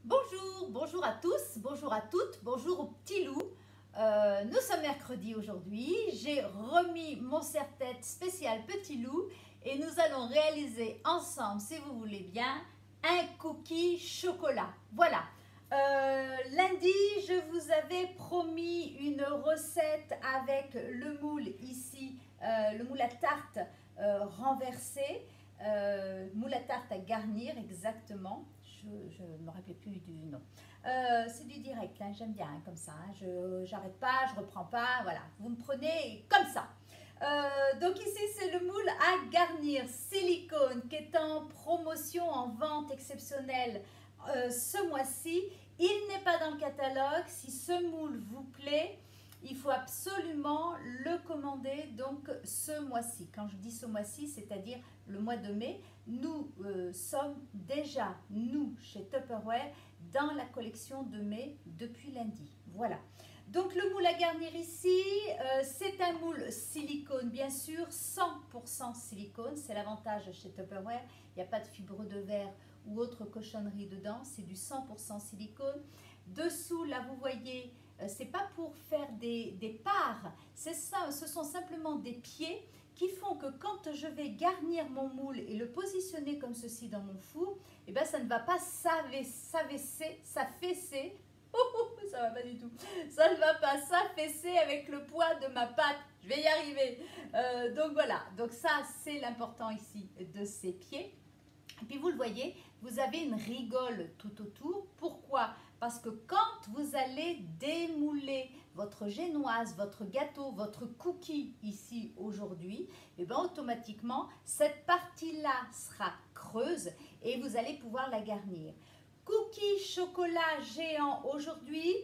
Bonjour, bonjour à tous, bonjour à toutes, bonjour aux petits loups. Nous sommes mercredi aujourd'hui, j'ai remis mon serre-tête spécial petit loup et nous allons réaliser ensemble, si vous voulez bien, un cookie chocolat. Voilà, lundi je vous avais promis une recette avec le moule ici, le moule à tarte renversé. Moule à tarte à garnir exactement, je ne me rappelle plus du nom. C'est du direct, hein, j'aime bien hein, comme ça, hein, je n'arrête pas, je reprends pas, voilà, vous me prenez comme ça. Donc ici c'est le moule à garnir silicone qui est en promotion, en vente exceptionnelle ce mois-ci. Il n'est pas dans le catalogue. Si ce moule vous plaît, il faut absolument le commander donc ce mois-ci. Quand je dis ce mois-ci, c'est-à-dire le mois de mai, nous sommes déjà, nous, chez Tupperware, dans la collection de mai depuis lundi. Voilà. Donc le moule à garnir ici, c'est un moule silicone, bien sûr, 100% silicone. C'est l'avantage chez Tupperware. Il n'y a pas de fibre de verre ou autre cochonnerie dedans. C'est du 100% silicone. Dessous, là, vous voyez, c'est pas pour faire des parts. C'est ça, ce sont simplement des pieds qui font que quand je vais garnir mon moule et le positionner comme ceci dans mon four, eh ben, ça ne va pas s'affaisser. Ça va pas du tout. Ça ne va pas s'affaisser avec le poids de ma pâte. Je vais y arriver. Donc voilà. Donc ça, c'est l'important ici de ces pieds. Et puis vous le voyez, vous avez une rigole tout autour. Pourquoi? Parce que quand vous allez démouler votre génoise, votre gâteau, votre cookie ici aujourd'hui, et bien automatiquement, cette partie-là sera creuse et vous allez pouvoir la garnir. Cookie chocolat géant aujourd'hui,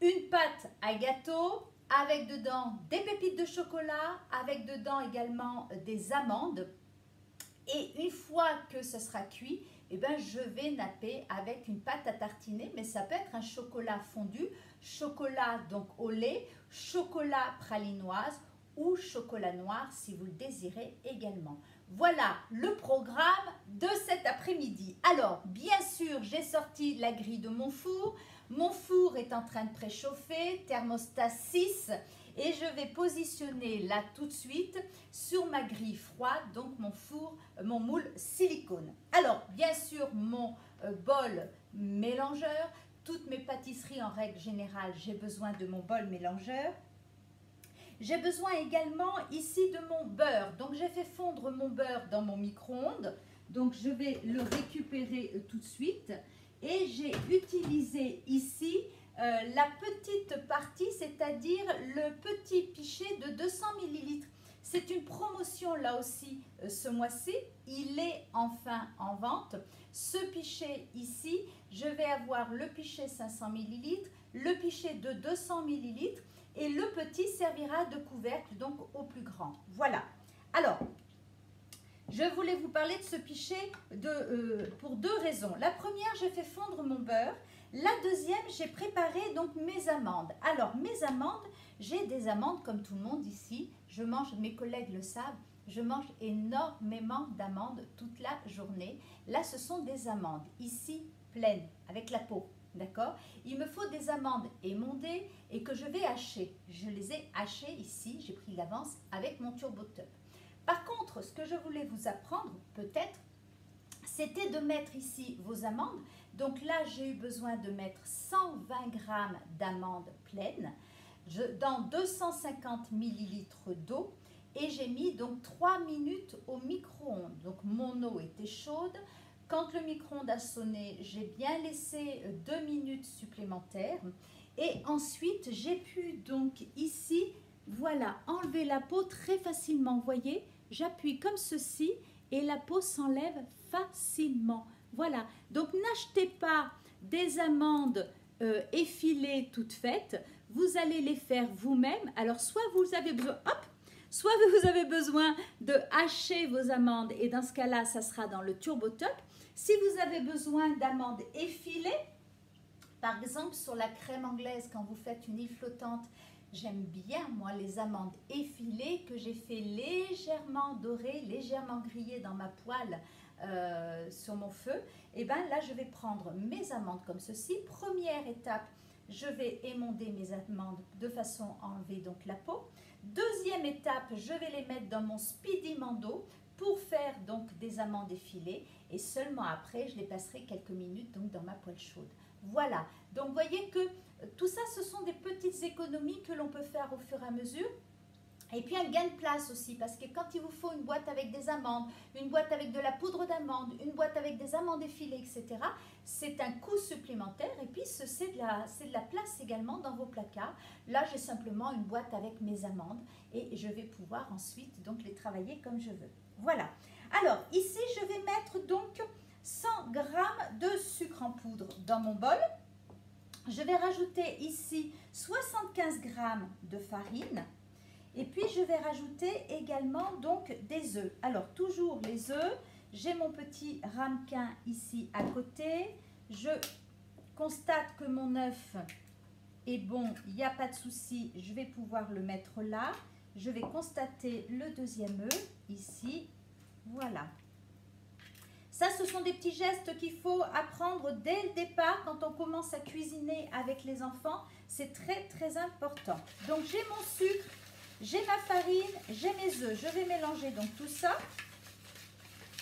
une pâte à gâteau avec dedans des pépites de chocolat, avec dedans également des amandes. Et une fois que ce sera cuit, eh ben, je vais napper avec une pâte à tartiner, mais ça peut être un chocolat fondu, chocolat donc au lait, chocolat pralinoise ou chocolat noir si vous le désirez également. Voilà le programme de cet après-midi. Alors, bien sûr, j'ai sorti la grille de mon four. Mon four est en train de préchauffer, thermostat 6. Et je vais positionner là tout de suite sur ma grille froide, donc mon four, mon moule silicone. Alors, bien sûr, mon bol mélangeur. Toutes mes pâtisseries, en règle générale, j'ai besoin de mon bol mélangeur. J'ai besoin également ici de mon beurre. Donc, j'ai fait fondre mon beurre dans mon micro-ondes. Donc, je vais le récupérer tout de suite. Et j'ai utilisé ici la petite partie, c'est-à-dire le petit pichet de 200 ml. C'est une promotion là aussi ce mois-ci. Il est enfin en vente. Ce pichet ici, je vais avoir le pichet 500 ml, le pichet de 200 ml et le petit servira de couvercle, donc au plus grand. Voilà. Alors, je voulais vous parler de ce pichet pour deux raisons. La première, j'ai fait fondre mon beurre. La deuxième, j'ai préparé donc mes amandes. Alors, mes amandes, j'ai des amandes comme tout le monde ici. Je mange, mes collègues le savent, je mange énormément d'amandes toute la journée. Là, ce sont des amandes ici pleines avec la peau. D'accord? Il me faut des amandes émondées et que je vais hacher. Je les ai hachées ici, j'ai pris l'avance avec mon TurboTup. Par contre, ce que je voulais vous apprendre, peut-être, c'était de mettre ici vos amandes. Donc là, j'ai eu besoin de mettre 120 g d'amandes pleines dans 250 ml d'eau et j'ai mis donc 3 minutes au micro-ondes. Donc mon eau était chaude. Quand le micro-ondes a sonné, j'ai bien laissé 2 minutes supplémentaires et ensuite j'ai pu donc ici, voilà, enlever la peau très facilement. Vous voyez, j'appuie comme ceci et la peau s'enlève facilement. Voilà, donc n'achetez pas des amandes effilées toutes faites. Vous allez les faire vous-même. Alors, soit vous avez besoin, soit vous avez besoin de hacher vos amandes et dans ce cas-là, ça sera dans le TurboTup. Si vous avez besoin d'amandes effilées, par exemple sur la crème anglaise, quand vous faites une île flottante, j'aime bien, moi, les amandes effilées que j'ai fait légèrement dorées, légèrement grillées dans ma poêle sur mon feu, et bien là, je vais prendre mes amandes comme ceci. Première étape, je vais émonder mes amandes de façon à enlever donc la peau. Deuxième étape, je vais les mettre dans mon Speedy Mando pour faire donc des amandes effilées. Et seulement après, je les passerai quelques minutes donc dans ma poêle chaude. Voilà, donc vous voyez que tout ça, ce sont des petites économies que l'on peut faire au fur et à mesure. Et puis un gain de place aussi, parce que quand il vous faut une boîte avec des amandes, une boîte avec de la poudre d'amande, une boîte avec des amandes effilées, etc., c'est un coût supplémentaire. Et puis c'est de la place également dans vos placards. Là, j'ai simplement une boîte avec mes amandes et je vais pouvoir ensuite donc les travailler comme je veux. Voilà. Alors ici, je vais mettre donc 100 g de sucre en poudre dans mon bol. Je vais rajouter ici 75 g de farine. Et puis, je vais rajouter également donc des œufs. Alors, toujours les œufs. J'ai mon petit ramequin ici à côté. Je constate que mon œuf est bon, il n'y a pas de souci. Je vais pouvoir le mettre là. Je vais constater le deuxième œuf ici. Voilà. Ça, ce sont des petits gestes qu'il faut apprendre dès le départ quand on commence à cuisiner avec les enfants. C'est très, très important. Donc, j'ai mon sucre. J'ai ma farine, j'ai mes œufs, je vais mélanger donc tout ça.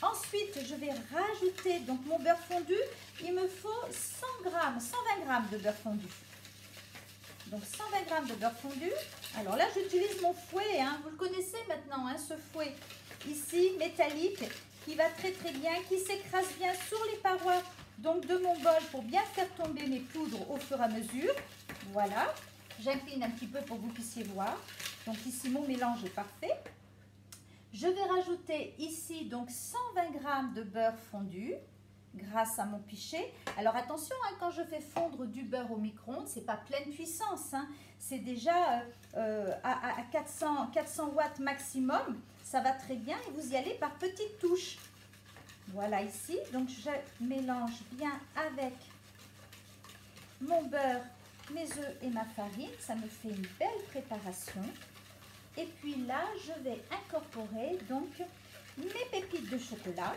Ensuite, je vais rajouter donc mon beurre fondu. Il me faut 100 g, 120 g de beurre fondu. Donc 120 g de beurre fondu. Alors là, j'utilise mon fouet, hein. Vous le connaissez maintenant, hein, ce fouet ici, métallique, qui va très très bien, qui s'écrase bien sur les parois donc de mon bol pour bien faire tomber mes poudres au fur et à mesure. Voilà. J'incline un petit peu pour que vous puissiez voir. Donc ici, mon mélange est parfait. Je vais rajouter ici donc 120 g de beurre fondu grâce à mon pichet. Alors attention, hein, quand je fais fondre du beurre au micro-ondes, ce n'est pas pleine puissance. Hein. C'est déjà à 400 watts maximum. Ça va très bien et vous y allez par petites touches. Voilà ici. Donc je mélange bien avec mon beurre, mes œufs et ma farine. Ça me fait une belle préparation. Et puis là, je vais incorporer donc mes pépites de chocolat.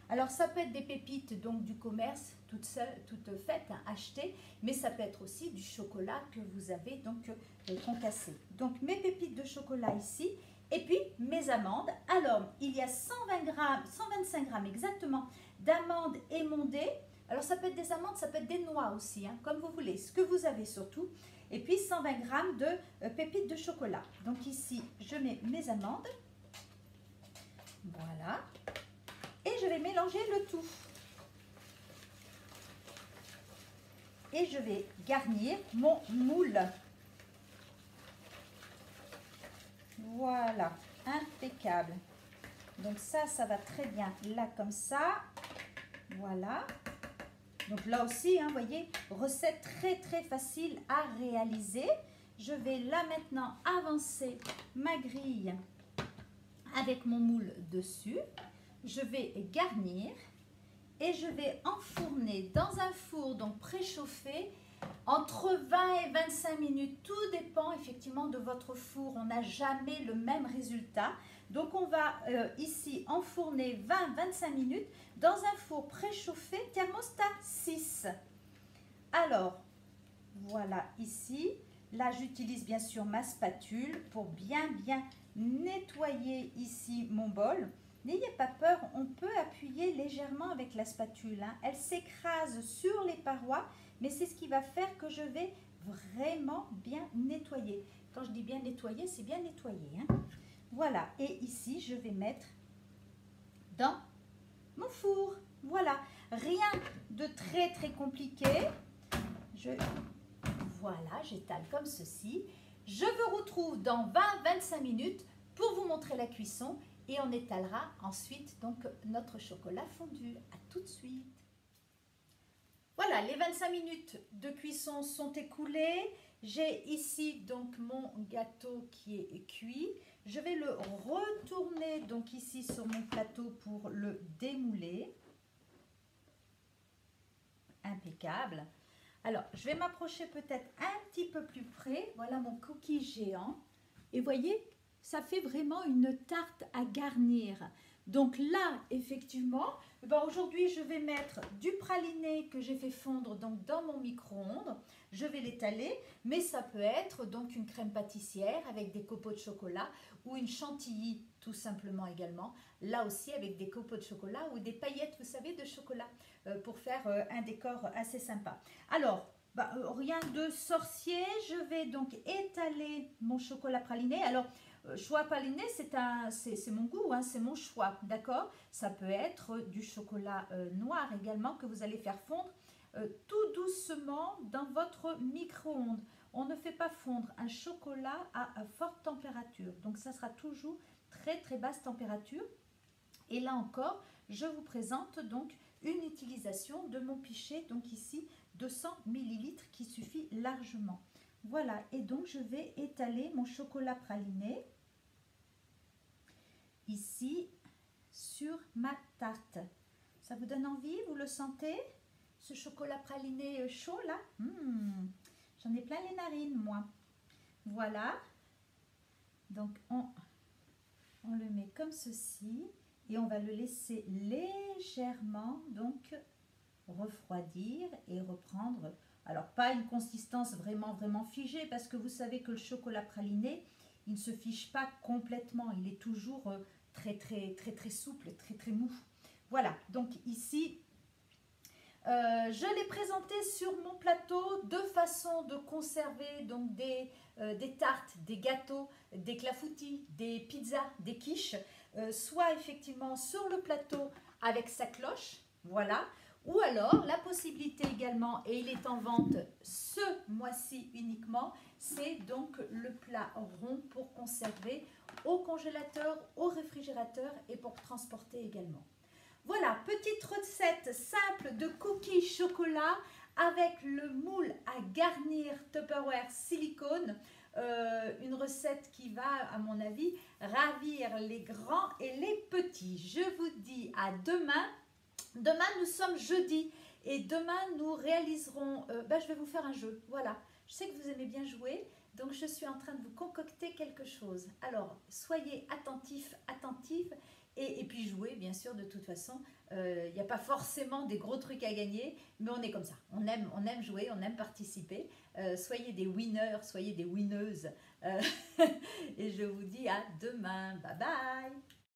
Alors, ça peut être des pépites donc du commerce, toutes faites, hein, achetées, mais ça peut être aussi du chocolat que vous avez donc concassé. Donc, mes pépites de chocolat ici, et puis mes amandes. Alors, il y a 125 grammes exactement d'amandes émondées. Alors, ça peut être des amandes, ça peut être des noix aussi, hein, comme vous voulez, ce que vous avez surtout. Et puis 120 g de pépites de chocolat. Donc ici, je mets mes amandes. Voilà. Et je vais mélanger le tout. Et je vais garnir mon moule. Voilà, impeccable. Donc ça va très bien là comme ça. Voilà. Donc là aussi, hein, vous voyez, recette très très facile à réaliser. Je vais là maintenant avancer ma grille avec mon moule dessus. Je vais garnir et je vais enfourner dans un four donc préchauffé entre 20 et 25 minutes. Tout dépend effectivement de votre four. On n'a jamais le même résultat. Donc on va ici enfourner 20-25 minutes dans un four préchauffé thermostat 6. Alors, voilà ici. Là, j'utilise bien sûr ma spatule pour bien nettoyer ici mon bol. N'ayez pas peur, on peut appuyer légèrement avec la spatule. Hein. Elle s'écrase sur les parois, mais c'est ce qui va faire que je vais vraiment bien nettoyer. Quand je dis bien nettoyer, c'est bien nettoyer. Hein. Voilà, et ici, je vais mettre dans mon four. Voilà, rien de très très compliqué. Voilà, j'étale comme ceci. Je vous retrouve dans 20-25 minutes pour vous montrer la cuisson et on étalera ensuite donc notre chocolat fondu. À tout de suite. Voilà, les 25 minutes de cuisson sont écoulées. J'ai ici donc mon gâteau qui est cuit. Je vais le retourner donc ici sur mon plateau pour le démouler. Impeccable. Alors, je vais m'approcher peut-être un petit peu plus près. Voilà mon cookie géant. Et voyez, ça fait vraiment une tarte à garnir. Donc là, effectivement, aujourd'hui, je vais mettre du praliné que j'ai fait fondre donc dans mon micro-ondes. Je vais l'étaler, mais ça peut être donc une crème pâtissière avec des copeaux de chocolat ou une chantilly tout simplement également. Là aussi avec des copeaux de chocolat ou des paillettes, vous savez, de chocolat pour faire un décor assez sympa. Alors, rien de sorcier, je vais donc étaler mon chocolat praliné. Alors, choix praliné, c'est mon goût, hein, c'est mon choix, d'accord? Ça peut être du chocolat noir également que vous allez faire fondre tout doucement dans votre micro-ondes. On ne fait pas fondre un chocolat à forte température, donc ça sera toujours très très basse température. Et là encore, je vous présente donc une utilisation de mon pichet, donc ici 200 ml qui suffit largement. Voilà, et donc je vais étaler mon chocolat praliné ici sur ma tarte. Ça vous donne envie, vous le sentez? Ce chocolat praliné chaud là, j'en ai plein les narines moi. Voilà, donc on le met comme ceci et on va le laisser légèrement donc refroidir et reprendre. Alors pas une consistance vraiment figée parce que vous savez que le chocolat praliné, il ne se fige pas complètement, il est toujours très souple, très mou. Voilà, donc ici je l'ai présenté sur mon plateau, deux façons de conserver donc des tartes, des gâteaux, des clafoutis, des pizzas, des quiches, soit effectivement sur le plateau avec sa cloche, voilà, ou alors la possibilité également, et il est en vente ce mois-ci uniquement, c'est donc le plat rond pour conserver au congélateur, au réfrigérateur et pour transporter également. Voilà, petite recette simple de cookies chocolat avec le moule à garnir Tupperware silicone. Une recette qui va, à mon avis, ravir les grands et les petits. Je vous dis à demain. Demain, nous sommes jeudi et demain, nous réaliserons... je vais vous faire un jeu, voilà. Je sais que vous aimez bien jouer, donc je suis en train de vous concocter quelque chose. Alors, soyez attentifs, attentives. Et puis jouer, bien sûr, de toute façon. Il n'y a pas forcément des gros trucs à gagner, mais on est comme ça. On aime jouer, on aime participer. Soyez des winners, soyez des winneuses. Et je vous dis à demain. Bye bye.